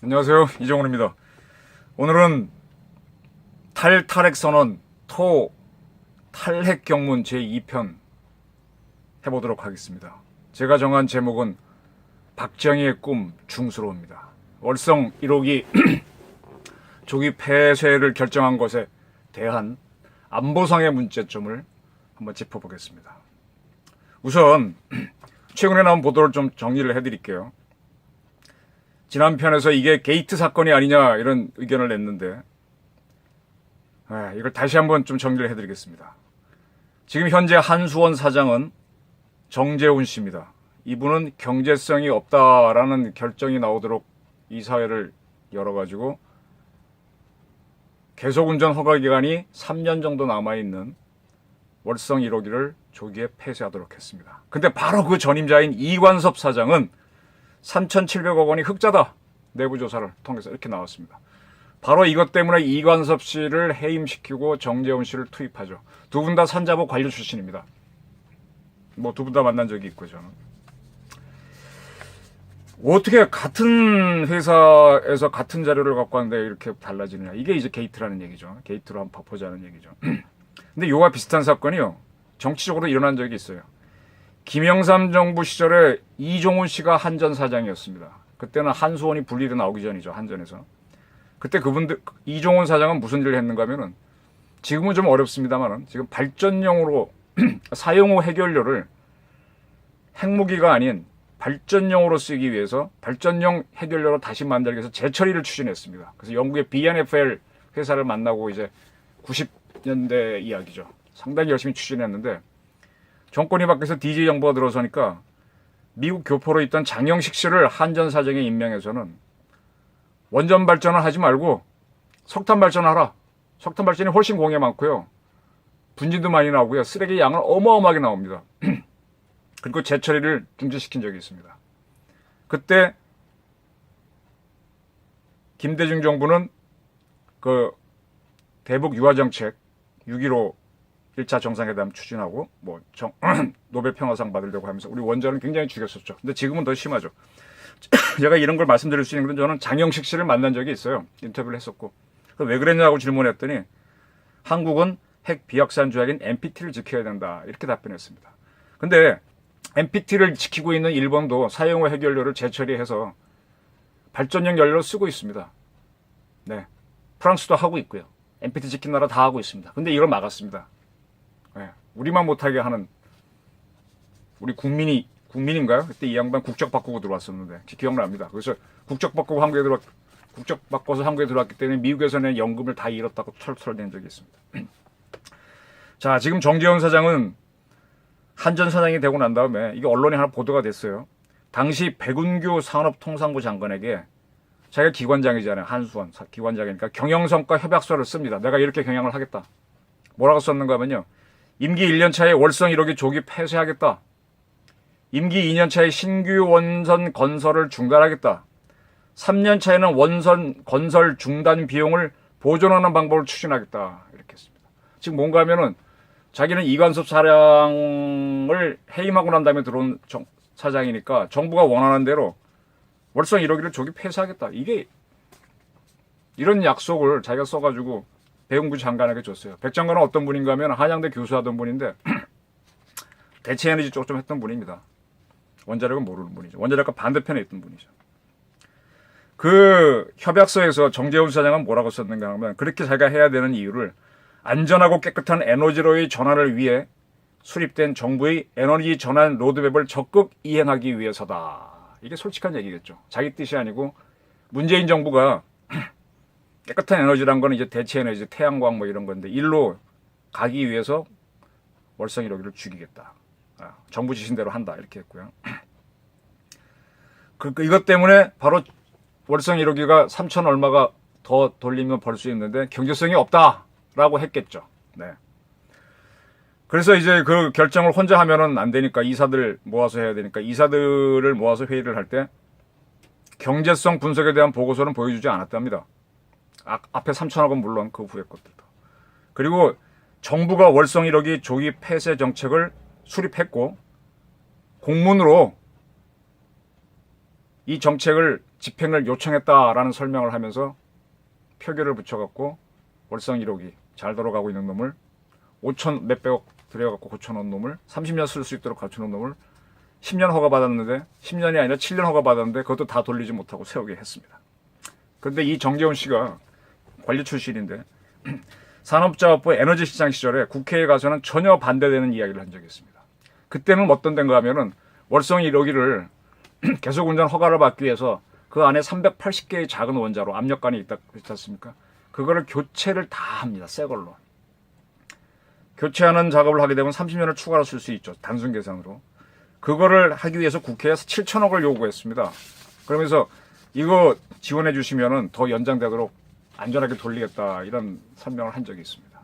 안녕하세요. 이정훈입니다. 오늘은 탈핵 선언 토 탈핵 경문 제2편 해보도록 하겠습니다. 제가 정한 제목은 박정희의 꿈 중수로입니다. 월성 1호기 조기 폐쇄를 결정한 것에 대한 안보상의 문제점을 한번 짚어보겠습니다. 우선 최근에 나온 보도를 좀 정리를 해드릴게요. 지난 편에서 이게 게이트 사건이 아니냐 이런 의견을 냈는데 이걸 다시 한번 좀 정리를 해드리겠습니다. 지금 현재 한수원 사장은 정재훈 씨입니다. 이분은 경제성이 없다라는 결정이 나오도록 이사회를 열어가지고 계속운전 허가기간이 3년 정도 남아있는 월성 1호기를 조기에 폐쇄하도록 했습니다. 근데 바로 그 전임자인 이관섭 사장은 3,700억 원이 흑자다. 내부조사를 통해서 이렇게 나왔습니다. 바로 이것 때문에 이관섭 씨를 해임시키고 정재훈 씨를 투입하죠. 두 분 다 산자부 관료 출신입니다. 뭐 두 분 다 만난 적이 있고 저는. 어떻게 같은 회사에서 같은 자료를 갖고 왔는데 이렇게 달라지느냐. 이게 이제 게이트라는 얘기죠. 게이트로 한번 보자는 얘기죠. 근데 이와 비슷한 사건이요. 정치적으로 일어난 적이 있어요. 김영삼 정부 시절에 이종훈 씨가 한전 사장이었습니다. 그때는 한수원이 분리돼 나오기 전이죠. 한전에서. 그때 이종훈 사장은 무슨 일을 했는가 하면은 지금은 좀 어렵습니다만은 지금 발전용으로 사용 후 해결료를 핵무기가 아닌 발전용으로 쓰기 위해서 발전용 해결료로 다시 만들기 위해서 재처리를 추진했습니다. 그래서 영국의 BNFL 회사를 만나고 이제 90년대 이야기죠. 상당히 열심히 추진했는데 정권이 바뀌어서 DJ 정부가 들어서니까 미국 교포로 있던 장영식 씨를 한전 사장에 임명해서는 원전 발전을 하지 말고 석탄 발전하라. 석탄 발전이 훨씬 공해 많고요. 분진도 많이 나오고요. 쓰레기 양은 어마어마하게 나옵니다. 그리고 재처리를 중지시킨 적이 있습니다. 그때 김대중 정부는 그 대북 유화 정책 6.15 1차 정상회담 추진하고 노벨 평화상 받으려고 하면서 우리 원전은 굉장히 죽였었죠. 근데 지금은 더 심하죠. 제가 이런 걸 말씀드릴 수 있는 건 저는 장영식 씨를 만난 적이 있어요. 인터뷰를 했었고. 왜 그랬냐고 질문했더니 한국은 핵 비확산 조약인 NPT를 지켜야 된다. 이렇게 답변했습니다. 근데 NPT를 지키고 있는 일본도 사용 후 해결료를 재처리해서 발전용 연료로 쓰고 있습니다. 네. 프랑스도 하고 있고요. NPT 지킨 나라 다 하고 있습니다. 근데 이걸 막았습니다. 네. 우리만 못하게 하는 우리 국민인가요? 그때 이 양반 국적 바꾸고 들어왔었는데 기억납니다. 그래서 국적 바꿔서 한국에 들어왔기 때문에 미국에서는 연금을 다 잃었다고 털털댄 적이 있습니다. 자, 지금 정재훈 사장은 한전 사장이 되고 난 다음에 이게 언론에 하나 보도가 됐어요. 당시 백운규 산업통상부 장관에게 자기가 기관장이잖아요. 한수원 기관장이니까 경영성과 협약서를 씁니다. 내가 이렇게 경영을 하겠다. 뭐라고 썼는가 하면요. 임기 1년 차에 월성 1호기 조기 폐쇄하겠다. 임기 2년 차에 신규 원전 건설을 중단하겠다. 3년 차에는 원전 건설 중단 비용을 보존하는 방법을 추진하겠다. 이렇게 했습니다. 지금 뭔가 하면은 자기는 이관섭 사장을 해임하고 난 다음에 들어온 사장이니까 정부가 원하는 대로 월성 1호기를 조기 폐쇄하겠다. 이게 이런 약속을 자기가 써가지고 배용부 장관에게 줬어요. 백 장관은 어떤 분인가 하면 한양대 교수하던 분인데 대체에너지 쪽 좀 했던 분입니다. 원자력은 모르는 분이죠. 원자력과 반대편에 있던 분이죠. 그 협약서에서 정재훈 사장은 뭐라고 썼는가 하면 그렇게 자기가 해야 되는 이유를 안전하고 깨끗한 에너지로의 전환을 위해 수립된 정부의 에너지 전환 로드맵을 적극 이행하기 위해서다. 이게 솔직한 얘기겠죠. 자기 뜻이 아니고 문재인 정부가 깨끗한 에너지란 거는 이제 대체 에너지, 태양광 뭐 이런 건데 일로 가기 위해서 월성 1호기를 죽이겠다. 정부 지신대로 한다. 이렇게 했고요. 이것 때문에 바로 월성 1호기가 3천 얼마가 더 돌리면 벌 수 있는데 경제성이 없다라고 했겠죠. 네. 그래서 이제 그 결정을 혼자 하면은 안 되니까 이사들 모아서 해야 되니까 이사들을 모아서 회의를 할 때 경제성 분석에 대한 보고서는 보여주지 않았답니다. 앞에 3천억 원 물론 그 후에 것들도. 그리고 정부가 월성 1호기 조기 폐쇄 정책을 수립했고 공문으로 이 정책을 집행을 요청했다라는 설명을 하면서 표결을 붙여갖고 월성 1호기 잘 돌아가고 있는 놈을 5천 몇백억 들여갖고 고쳐놓은 놈을 30년 쓸 수 있도록 갖춰놓은 놈을 10년 허가 받았는데 10년이 아니라 7년 허가 받았는데 그것도 다 돌리지 못하고 세우게 했습니다. 그런데 이 정재훈 씨가 관리 출신인데 산업자원부 에너지시장 시절에 국회에 가서는 전혀 반대되는 이야기를 한 적이 있습니다. 그때는 어떤 데인가 하면은 월성 1호기를 계속 운전 허가를 받기 위해서 그 안에 380개의 작은 원자로 압력관이 있지 않습니까? 그거를 교체를 다 합니다. 새 걸로. 교체하는 작업을 하게 되면 30년을 추가로 쓸 수 있죠. 단순 계산으로. 그거를 하기 위해서 국회에서 7천억을 요구했습니다. 그러면서 이거 지원해 주시면은 더 연장되도록 안전하게 돌리겠다 이런 설명을 한 적이 있습니다.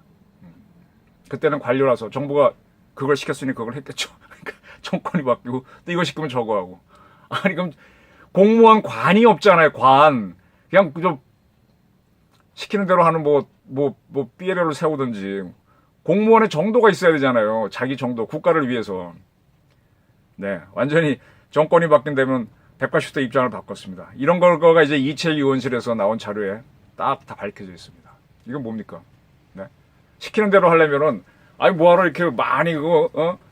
그때는 관료라서 정부가 그걸 시켰으니 그걸 했겠죠. 그러니까 정권이 바뀌고 또 이거 시키면 저거 하고. 아니 그럼 공무원 관이 없잖아요. 관. 그냥 좀 시키는 대로 하는 뭐 삐에로를 세우든지 공무원의 정도가 있어야 되잖아요. 자기 정도 국가를 위해서. 네, 완전히 정권이 바뀐다면 180도 입장을 바꿨습니다. 이런 거가 이제 이채 의원실에서 나온 자료에 딱 다 밝혀져 있습니다. 이건 뭡니까? 네. 시키는 대로 하려면은 아니 뭐하러 이렇게 많이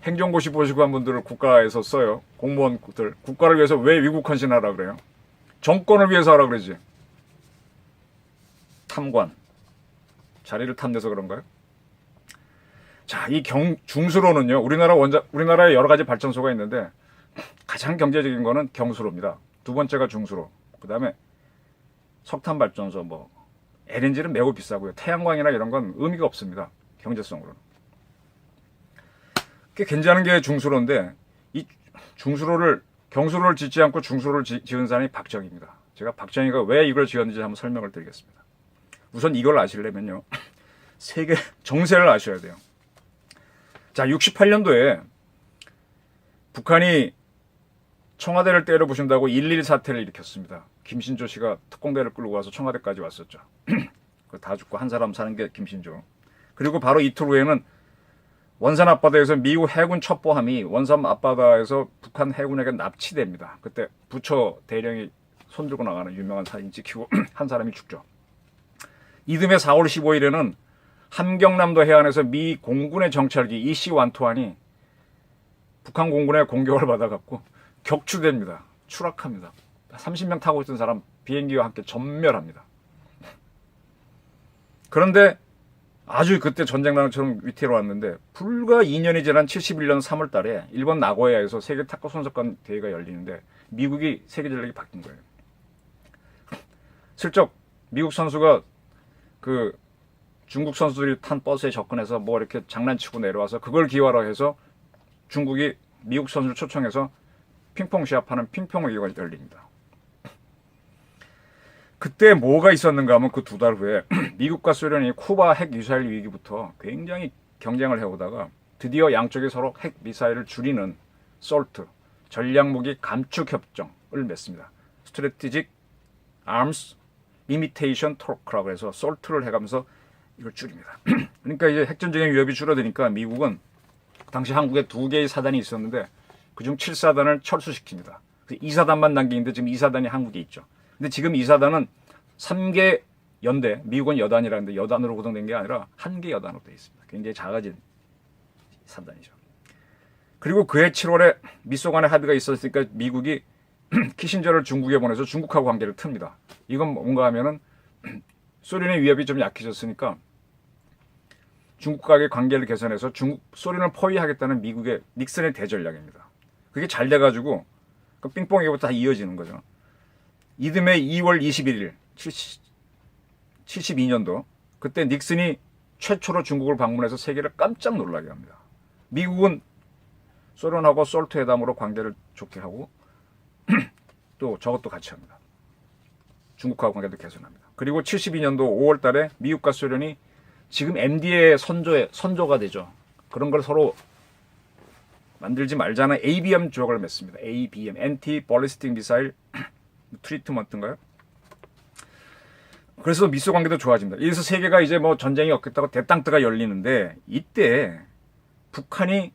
행정고시 보시고 한 분들을 국가에서 써요. 공무원들 국가를 위해서 왜 위국 헌신하라 그래요? 정권을 위해서 하라 그러지. 탐관 자리를 탐내서 그런가요? 자, 이 중수로는요. 우리나라에 여러 가지 발전소가 있는데 가장 경제적인 거는 경수로입니다. 두 번째가 중수로. 그다음에 석탄 발전소 LNG는 매우 비싸고요. 태양광이나 이런 건 의미가 없습니다. 경제성으로는. 꽤 괜찮은 게 중수로인데 이 경수로를 짓지 않고 중수로를 지은 사람이 박정희입니다. 제가 박정희가 왜 이걸 지었는지 한번 설명을 드리겠습니다. 우선 이걸 아시려면요. 세계 정세를 아셔야 돼요. 자, 68년도에 북한이 청와대를 때려부신다고 1.1 사태를 일으켰습니다. 김신조 씨가 특공대를 끌고 와서 청와대까지 왔었죠. 다 죽고 한 사람 사는 게 김신조. 그리고 바로 이틀 후에는 원산 앞바다에서 미국 해군 첩보함이 원산 앞바다에서 북한 해군에게 납치됩니다. 그때 부처 대령이 손들고 나가는 유명한 사진 찍히고 한 사람이 죽죠. 이듬해 4월 15일에는 함경남도 해안에서 미 공군의 정찰기 EC-121이 북한 공군의 공격을 받아갖고 격추됩니다. 추락합니다. 30명 타고 있던 사람 비행기와 함께 전멸합니다. 그런데 아주 그때 전쟁 나는처럼 위태로웠는데 불과 2년이 지난 71년 3월 달에 일본 나고야에서 세계 탁구 선수권 대회가 열리는데 미국이 세계 전력이 바뀐 거예요. 슬쩍 미국 선수가 그 중국 선수들이 탄 버스에 접근해서 뭐 이렇게 장난치고 내려와서 그걸 기화로 해서 중국이 미국 선수를 초청해서 핑퐁 시합하는 핑퐁회가 열립니다. 그때 뭐가 있었는가 하면 그 두 달 후에 미국과 소련이 쿠바 핵 미사일 위기부터 굉장히 경쟁을 해오다가 드디어 양쪽이 서로 핵 미사일을 줄이는 솔트 전략무기 감축 협정을 맺습니다. Strategic Arms Limitation Talk라고 해서 솔트를 해가면서 이걸 줄입니다. 그러니까 이제 핵전쟁의 위협이 줄어드니까 미국은 당시 한국에 2개의 사단이 있었는데 그중 7사단을 철수시킵니다. 2사단만 남기는데 지금 2사단이 한국에 있죠. 근데 지금 2사단은 3개 연대, 미국은 여단이라는데 여단으로 구성된 게 아니라 1개 여단으로 되어 있습니다. 굉장히 작아진 사단이죠. 그리고 그해 7월에 미소 간의 합의가 있었으니까 미국이 키신저를 중국에 보내서 중국하고 관계를 틉니다. 이건 뭔가 하면은 소련의 위협이 좀 약해졌으니까 중국과의 관계를 개선해서 소련을 포위하겠다는 미국의 닉슨의 대전략입니다. 그게 잘 돼가지고 그 빙뽕이부터 다 이어지는 거죠. 이듬해 2월 21일 72년도 그때 닉슨이 최초로 중국을 방문해서 세계를 깜짝 놀라게 합니다. 미국은 소련하고 솔트 회담으로 관계를 좋게 하고 또 저것도 같이 합니다. 중국하고 관계도 개선합니다. 그리고 72년도 5월 달에 미국과 소련이 지금 MD의 선조가 되죠. 그런 걸 서로 만들지 말자는 ABM 조약을 맺습니다. ABM, Anti-Ballistic Missile 트리트먼트인가요? 그래서 미소 관계도 좋아집니다. 여기서 세계가 이제 뭐 전쟁이 없겠다고 대땅뜨가 열리는데 이때 북한이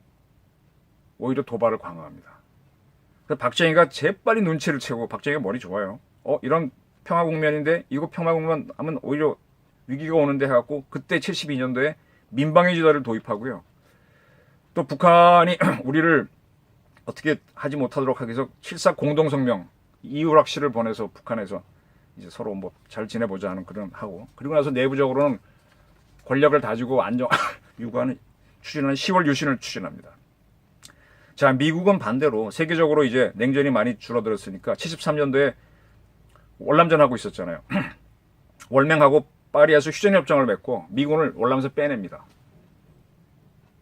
오히려 도발을 강화합니다. 그래서 박정희가 재빨리 눈치를 채고 박정희가 머리 좋아요. 이런 평화 국면인데 이거 평화 국면 하면 오히려 위기가 오는데 해갖고 그때 72년도에 민방위 지도를 도입하고요. 또 북한이 우리를 어떻게 하지 못하도록 하기 위해서 7.4 공동성명 이우락 씨를 보내서 북한에서 이제 서로 뭐 잘 지내보자 하는 그런 하고, 그리고 나서 내부적으로는 권력을 다지고 안정 유관을 추진하는 10월 유신을 추진합니다. 자, 미국은 반대로 세계적으로 이제 냉전이 많이 줄어들었으니까 73년도에 월남전하고 있었잖아요. 월맹하고 파리에서 휴전협정을 맺고 미군을 월남에서 빼냅니다.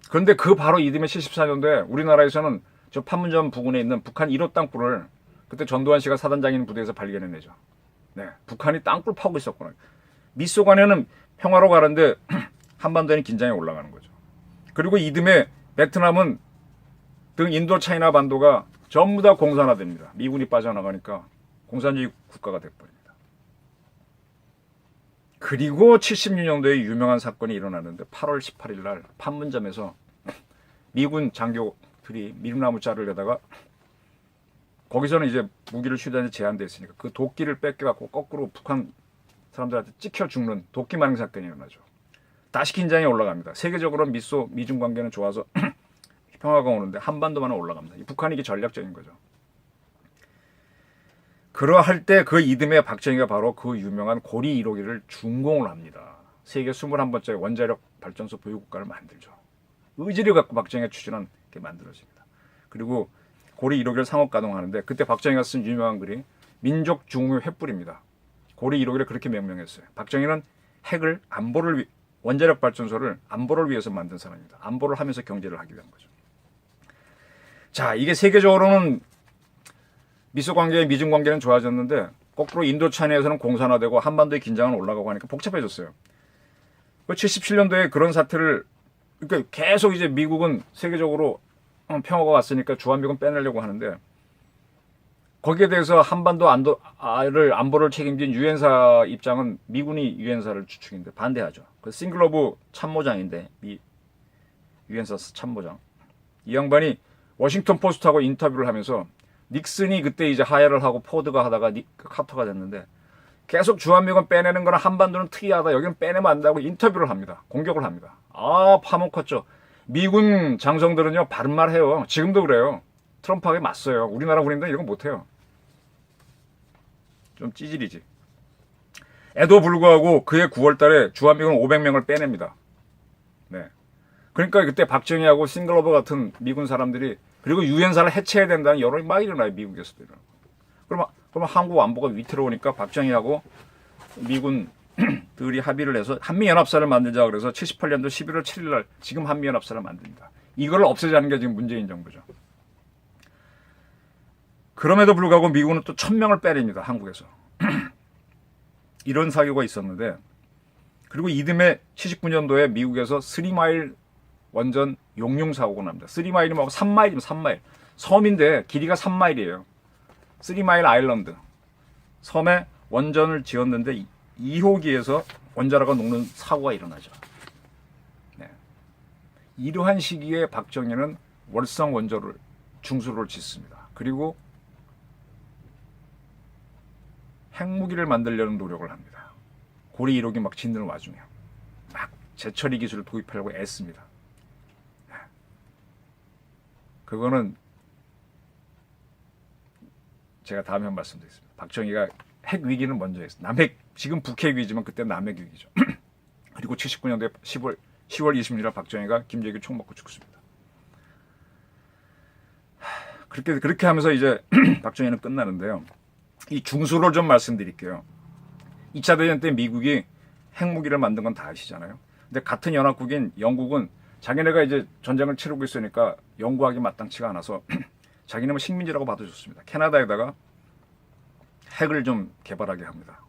그런데 그 바로 이듬해 74년도에 우리나라에서는 저 판문점 부근에 있는 북한 1호 땅굴을 그때 전두환 씨가 사단장인 부대에서 발견해내죠. 네, 북한이 땅굴 파고 있었구나. 미소간에는 평화로 가는데 한반도에는 긴장이 올라가는 거죠. 그리고 이듬해 베트남은 등 인도 차이나 반도가 전부 다 공산화됩니다. 미군이 빠져나가니까 공산주의 국가가 돼버립니다. 그리고 76년도에 유명한 사건이 일어나는데 8월 18일 날 판문점에서 미군 장교들이 밀나무 자를 내다가 거기서는 이제 무기를 휴대하는 제한됐으니까 그 도끼를 뺏겨갖고 거꾸로 북한 사람들한테 찍혀 죽는 도끼 마능 사건이 일어나죠. 다시 긴장이 올라갑니다. 세계적으로 미중 관계는 좋아서 평화가 오는데 한반도만은 올라갑니다. 북한이 이게 전략적인 거죠. 그러할 때 그 이듬해 박정희가 바로 그 유명한 고리 1호기를 준공을 합니다. 세계 21번째 원자력 발전소 보유국가를 만들죠. 의지를 갖고 박정희가 추진한 게 만들어집니다. 그리고 고리 1호기를 상업 가동하는데 그때 박정희가 쓴 유명한 글이 민족 중흥의 횃불입니다. 고리 1호기를 그렇게 명명했어요. 박정희는 핵을 원자력 발전소를 안보를 위해서 만든 사람입니다. 안보를 하면서 경제를 하기 위한 거죠. 자, 이게 세계적으로는 미소 관계, 미중 관계는 좋아졌는데 거꾸로 인도차이나에서는 공산화되고 한반도의 긴장은 올라가고 하니까 복잡해졌어요. 77년도에 그런 사태를 그러니까 계속 이제 미국은 세계적으로 평화가 왔으니까 주한미군 빼내려고 하는데 거기에 대해서 한반도 안보를 책임진 유엔사 입장은 미군이 유엔사를 주축인데 반대하죠. 그 싱글러브 참모장인데 유엔사 참모장 이 양반이 워싱턴 포스트하고 인터뷰를 하면서 닉슨이 그때 이제 하야를 하고 포드가 하다가 카터가 됐는데 계속 주한미군 빼내는 거는 한반도는 특이하다. 여기는 빼내면 안 된다고 인터뷰를 합니다. 공격을 합니다. 파먹었죠. 미군 장성들은요 바른 말 해요. 지금도 그래요. 트럼프하게 맞서요. 우리나라 군인들은 이런 거 못해요. 좀 찌질이지. 에도 불구하고 그해 9월 달에 주한미군 500명을 빼냅니다. 네. 그러니까 그때 박정희하고 싱글러버 같은 미군 사람들이 그리고 유엔사를 해체해야 된다는 여론이 막 일어나요. 미국에서도 일어나고. 그러면 한국 안보가 위태로우니까 박정희하고 미군들이 합의를 해서 한미연합사를 만들자 그래서 78년도 11월 7일 날 지금 한미연합사를 만듭니다. 이걸 없애자는 게 지금 문재인 정부죠. 그럼에도 불구하고 미국은 또 1000명을 빼냅니다. 한국에서. 이런 사고가 있었는데 그리고 이듬해 79년도에 미국에서 3마일 원전 용융 사고가 납니다. 3마일이 뭐 3마일이면 3마일. 섬인데 길이가 3마일이에요. 3마일 아일랜드. 섬에 원전을 지었는데 2호기에서 원자로가 녹는 사고가 일어나죠. 네. 이러한 시기에 박정희는 월성 원전을 중수로를 짓습니다. 그리고 핵무기를 만들려는 노력을 합니다. 고리 1호기 막 짓는 와중에 막 재처리 기술을 도입하려고 애씁니다. 그거는 제가 다음에 한번 말씀드리겠습니다. 박정희가 핵 위기는 먼저 했어요. 남핵, 지금 북핵 위기지만 그때 남핵 위기죠. 그리고 79년도에 10월 26일 박정희가 김재규 총 맞고 죽습니다. 그렇게 하면서 이제 박정희는 끝나는데요. 이 중수를 좀 말씀드릴게요. 2차 대전 때 미국이 핵무기를 만든 건 다 아시잖아요. 근데 같은 연합국인 영국은 자기네가 이제 전쟁을 치르고 있으니까 연구하기 마땅치가 않아서 자기네는 식민지라고 봐도 좋습니다. 캐나다에다가 핵을 좀 개발하게 합니다.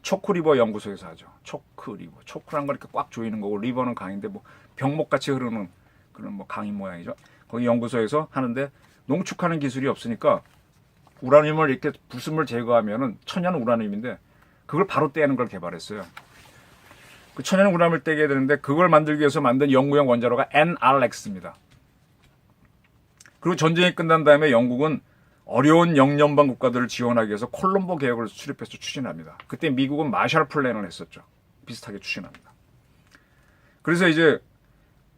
초크리버 연구소에서 하죠. 초크리버. 초크란 걸 이렇게 꽉 조이는 거고 리버는 강인데 뭐 병목같이 흐르는 그런 뭐 강인 모양이죠. 거기 연구소에서 하는데 농축하는 기술이 없으니까 우라늄을 이렇게 불순물 제거하면은 천연 우라늄인데 그걸 바로 떼는 걸 개발했어요. 그 천연 우라늄을 떼게 되는데 그걸 만들기 위해서 만든 연구용 원자로가 NRX입니다. 그리고 전쟁이 끝난 다음에 영국은 어려운 영연방 국가들을 지원하기 위해서 콜롬보 계획을 수립해서 추진합니다. 그때 미국은 마샬 플랜을 했었죠. 비슷하게 추진합니다. 그래서 이제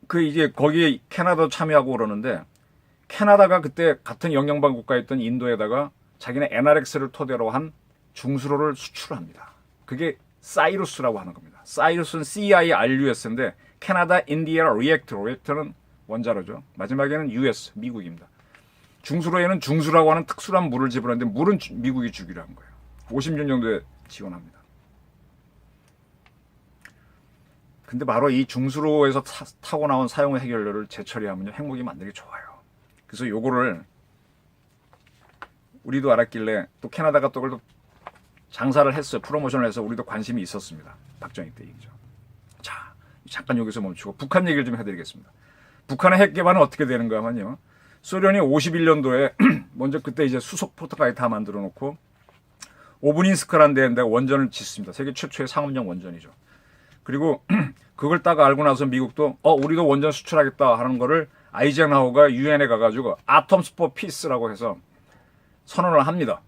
거기에 캐나다도 참여하고 그러는데 캐나다가 그때 같은 영연방 국가였던 인도에다가 자기네 NRX를 토대로 한 중수로를 수출합니다. 그게 사이루스라고 하는 겁니다. 사이루스는 CIRUS인데 캐나다 인디아 리액터는 원자로죠. 마지막에는 US, 미국입니다. 중수로에는 중수라고 하는 특수한 물을 집어넣는데 물은 미국이 주기로 한 거예요. 56년도에 지원합니다. 근데 바로 이 중수로에서 타고 나온 사용 해결료를 재처리하면 핵무기 만들기 좋아요. 그래서 요거를 우리도 알았길래 또 캐나다가 또 그걸 장사를 했어요. 프로모션을 해서 우리도 관심이 있었습니다. 박정희 때 얘기죠. 자, 잠깐 여기서 멈추고 북한 얘기를 좀 해드리겠습니다. 북한의 핵 개발은 어떻게 되는가 하면요. 소련이 51년도에 먼저 그때 이제 수속 포트까지 다 만들어 놓고 오브닌스크라는 데에 원전을 짓습니다. 세계 최초의 상업용 원전이죠. 그리고 그걸 딱 알고 나서 미국도 우리도 원전 수출하겠다 하는 거를 아이젠하워가 유엔에 가가지고 아톰스 포 피스라고 해서 선언을 합니다.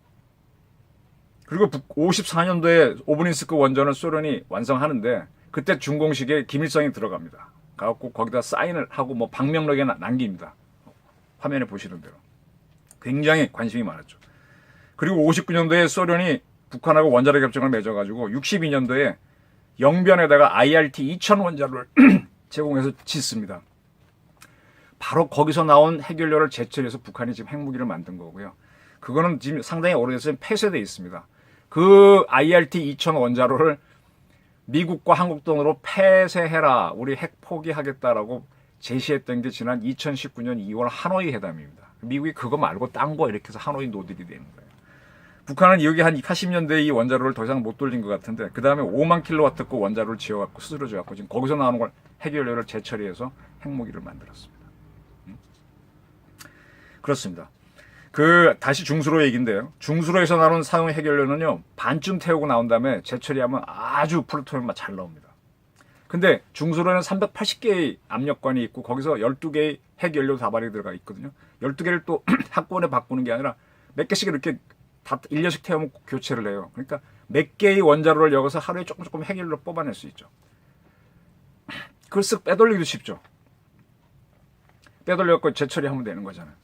그리고 54년도에 오브닌스크 원전을 소련이 완성하는데 그때 준공식에 김일성이 들어갑니다. 가갖고 거기다 사인을 하고 뭐 방명록에 남깁니다. 화면에 보시는 대로. 굉장히 관심이 많았죠. 그리고 59년도에 소련이 북한하고 원자력 협정을 맺어가지고 62년도에 영변에다가 IRT 2000 원자로를 제공해서 짓습니다. 바로 거기서 나온 해결료를 재처리해서 북한이 지금 핵무기를 만든 거고요. 그거는 지금 상당히 오래돼서 폐쇄되어 있습니다. 그 IRT 2000 원자로를 미국과 한국 돈으로 폐쇄해라. 우리 핵 포기하겠다라고 제시했던 게 지난 2019년 2월 하노이 회담입니다. 미국이 그거 말고 딴 거 이렇게 해서 하노이 노딜이 되는 거예요. 북한은 여기 한 80년대에 이 원자로를 더 이상 못 돌린 것 같은데 그 다음에 5만 킬로와트급 원자로를 지어갖고 스스로 지어갖고 지금 거기서 나오는 걸 핵연료를 재처리해서 핵무기를 만들었습니다. 그렇습니다. 다시 중수로 얘기인데요. 중수로에서 나오는 사용 핵연료는요, 반쯤 태우고 나온 다음에 재처리하면 아주 플루토늄만 잘 나옵니다. 근데 중수로에는 380개의 압력관이 있고 거기서 12개의 핵연료 다발이 들어가 있거든요. 12개를 또 한꺼번에 바꾸는 게 아니라 몇 개씩 이렇게 다 1년씩 태우면 교체를 해요. 그러니까 몇 개의 원자로를 여기서 하루에 조금 핵연료를 뽑아낼 수 있죠. 그걸 쓱 빼돌리기도 쉽죠. 빼돌려갖고 재처리하면 되는 거잖아요.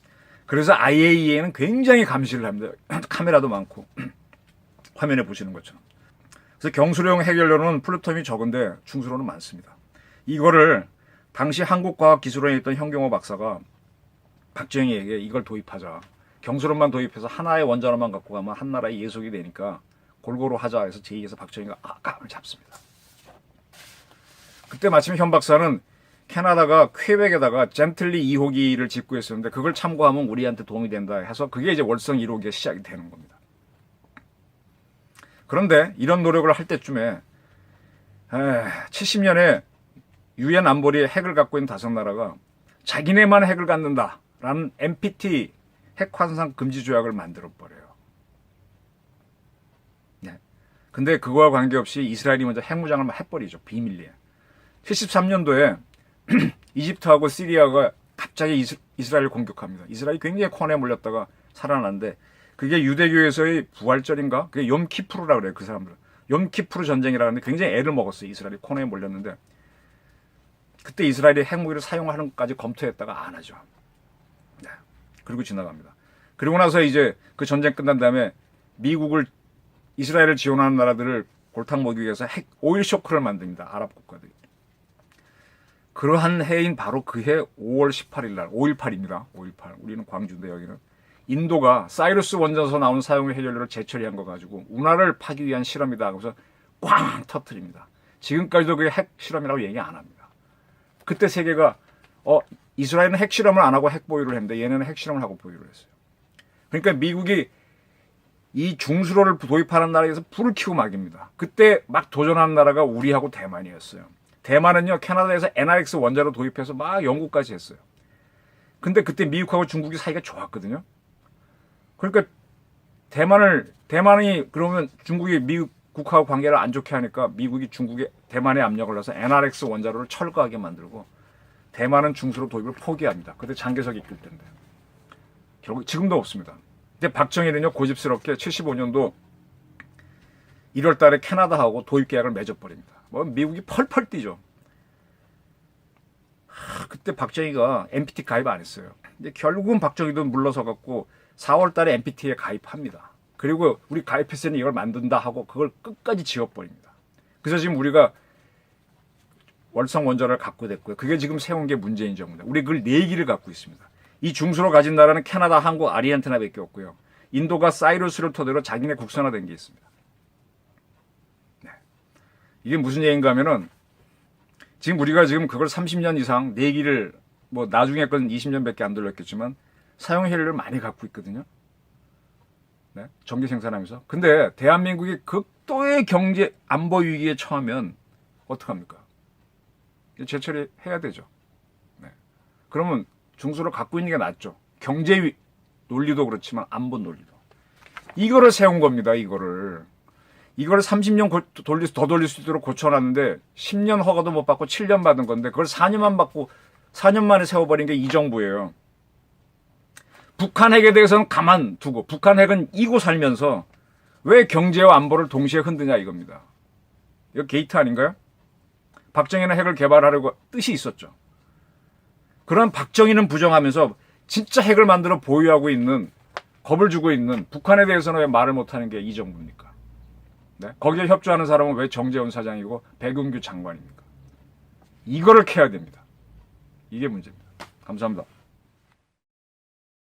그래서 IAEA는 굉장히 감시를 합니다. 카메라도 많고 화면에 보시는 것처럼. 그래서 경수령 핵연료는 플루토늄이 적은데 중수로는 많습니다. 이거를 당시 한국과학기술원에 있던 현경호 박사가 박정희에게 이걸 도입하자. 경수론만 도입해서 하나의 원자로만 갖고 가면 한 나라의 예속이 되니까 골고루 하자 해서 제의해서 박정희가 감을 잡습니다. 그때 마침 현 박사는 캐나다가 퀘벡에다가 젠틀리 2호기를 짓고 있었는데 그걸 참고하면 우리한테 도움이 된다 해서 그게 이제 월성 1호기가 시작이 되는 겁니다. 그런데 이런 노력을 할 때쯤에 70년에 유엔 안보리에 핵을 갖고 있는 5나라가 자기네만 핵을 갖는다라는 NPT 핵 환상 금지 조약을 만들어 버려요. 네. 근데 그거와 관계없이 이스라엘이 먼저 핵무장을 해버리죠. 비밀리에. 73년도에 이집트하고 시리아가 갑자기 이스라엘을 공격합니다. 이스라엘이 굉장히 코너에 몰렸다가 살아났는데 그게 유대교에서의 부활절인가? 그게 욤키푸르라고 그래요. 그 사람들은. 욤키푸르 전쟁이라고 하는데 굉장히 애를 먹었어요. 이스라엘이 코너에 몰렸는데 그때 이스라엘이 핵무기를 사용하는 것까지 검토했다가 안 하죠. 네. 그리고 지나갑니다. 그리고 나서 이제 그 전쟁 끝난 다음에 미국을 이스라엘을 지원하는 나라들을 골탕 먹이기 위해서 핵 오일 쇼크를 만듭니다. 아랍 국가들이. 그러한 해인 바로 그해 5월 18일 날 5.18입니다. 5.18. 우리는 광주인데 여기는 인도가 사이루스 원전에서 나오는 사용의 해결료를 재처리한 거 가지고 운하를 파기 위한 실험이다. 그래서 꽝 터뜨립니다. 지금까지도 그게 핵 실험이라고 얘기 안 합니다. 그때 세계가 이스라엘은 핵 실험을 안 하고 핵 보유를 했는데 얘네는 핵 실험을 하고 보유를 했어요. 그러니까 미국이 이 중수로를 도입하는 나라에서 불을 켜고 막입니다. 그때 막 도전하는 나라가 우리하고 대만이었어요. 대만은요 캐나다에서 NRX 원자로 도입해서 막 연구까지 했어요. 근데 그때 미국하고 중국이 사이가 좋았거든요. 그러니까 대만이 그러면 중국이 미국하고 관계를 안 좋게 하니까 미국이 중국에 대만에 압력을 넣어서 NRX 원자로를 철거하게 만들고 대만은 중수로 도입을 포기합니다. 그때 장개석이 이끌 때인데 결국 지금도 없습니다. 근데 박정희는요 고집스럽게 75년도 1월 달에 캐나다하고 도입 계약을 맺어버립니다. 뭐 미국이 펄펄 뛰죠. 그때 박정희가 NPT 가입 안 했어요. 근데 결국은 박정희도 물러서 갖고 4월 달에 NPT에 가입합니다. 그리고 우리 가입했으니 이걸 만든다 하고 그걸 끝까지 지워버립니다. 그래서 지금 우리가 월성 원전을 갖고 됐고요. 그게 지금 세운 게 문재인 정부입니다. 우리 그걸 4기를 갖고 있습니다. 이 중수로 가진 나라는 캐나다, 한국, 아르헨티나밖에 없고요. 인도가 사이루스를 토대로 자기네 국산화된 게 있습니다. 네. 이게 무슨 얘기인가 하면은 지금 우리가 지금 그걸 30년 이상 4기를 뭐 나중에 건 20년밖에 안 돌렸겠지만 사용 혜율을 많이 갖고 있거든요. 네? 전기 생산하면서. 근데 대한민국이 극도의 경제 안보 위기에 처하면 어떡합니까? 재처리해야 되죠. 네. 그러면 중수를 갖고 있는 게 낫죠. 경제 논리도 그렇지만 안보 논리도. 이거를 세운 겁니다. 이거를 30년 더 돌릴 수 있도록 고쳐놨는데 10년 허가도 못 받고 7년 받은 건데 그걸 4년만 받고 4년 만에 세워버린 게 이 정부예요. 북한 핵에 대해서는 가만두고 북한 핵은 이고 살면서 왜 경제와 안보를 동시에 흔드냐 이겁니다. 이거 게이트 아닌가요? 박정희는 핵을 개발하려고 뜻이 있었죠. 그런 박정희는 부정하면서 진짜 핵을 만들어 보유하고 있는 겁을 주고 있는 북한에 대해서는 왜 말을 못하는 게 이 정부입니까? 네? 거기에 협조하는 사람은 왜 정재원 사장이고 백운규 장관입니까? 이거를 캐야 됩니다. 이게 문제입니다. 감사합니다.